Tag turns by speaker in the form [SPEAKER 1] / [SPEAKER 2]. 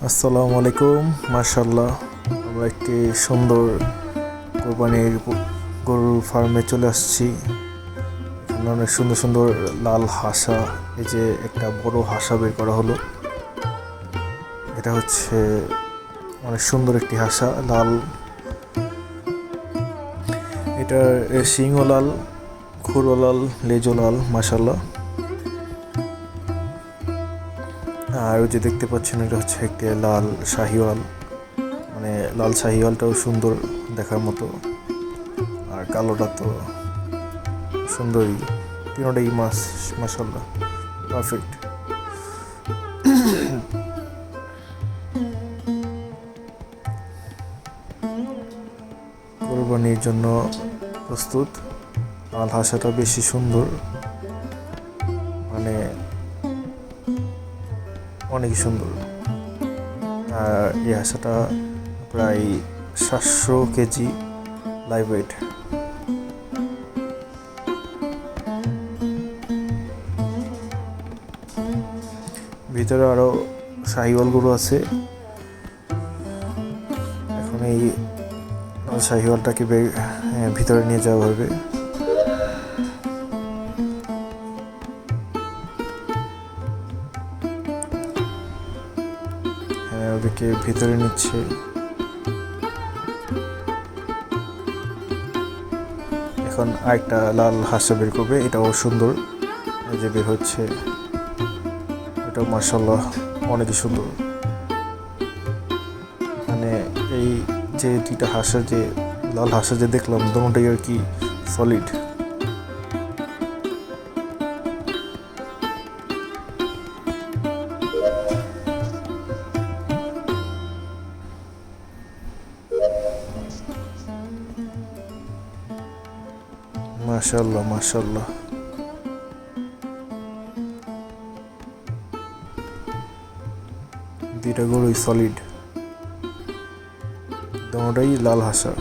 [SPEAKER 1] আসসালামু আলাইকুম। মাশাআল্লাহ, আমরা একটি সুন্দর কোরবানির গরুর ফার্মে চলে আসছি। এখানে অনেক সুন্দর সুন্দর লাল হাসা, এই যে একটা বড় হাসা বের করা হলো। এটা হচ্ছে অনেক সুন্দর একটি হাসা, লাল। এটার শিংও লাল, খুরও লাল, লেজও লাল। মাশাআল্লাহ। আর ওই যে দেখতে পাচ্ছেন, এটা হচ্ছে একটি লাল শাহিওয়াল, মানে লাল শাহিওয়ালটাও সুন্দর দেখার মতো, আর কালোটা তো সুন্দরই। তিনটাই মাশাআল্লাহ পারফেক্ট। কোরবানির জন্য প্রস্তুত। লাল হাঁসটা বেশি সুন্দর, মানে অনেক সুন্দর। আর এই হাঁসটা প্রায় 700 কেজি লাইভ ওয়েট। ভিতরে আরো শাহিওয়াল গরু আছে। এখন এই শাহিওয়ালটাকে ভিতরে নিয়ে যাওয়া হবে। হ্যাঁ, ওদেরকে ভিতরে নিচ্ছে। এখন আরেকটা লাল হাঁস বের করবে, এটাও সুন্দর। এই যে বের হচ্ছে, এটাও মাশাআল্লাহ অনেকই সুন্দর। মানে এই যে দুইটা হাঁসের, যে লাল হাঁসা যে দেখলাম, দুটোই আর কি সলিড। মাশাআল্লাহ মাশাআল্লাহ। দুইটা গরুই সলিড, দুটোই লাল হাঁসা।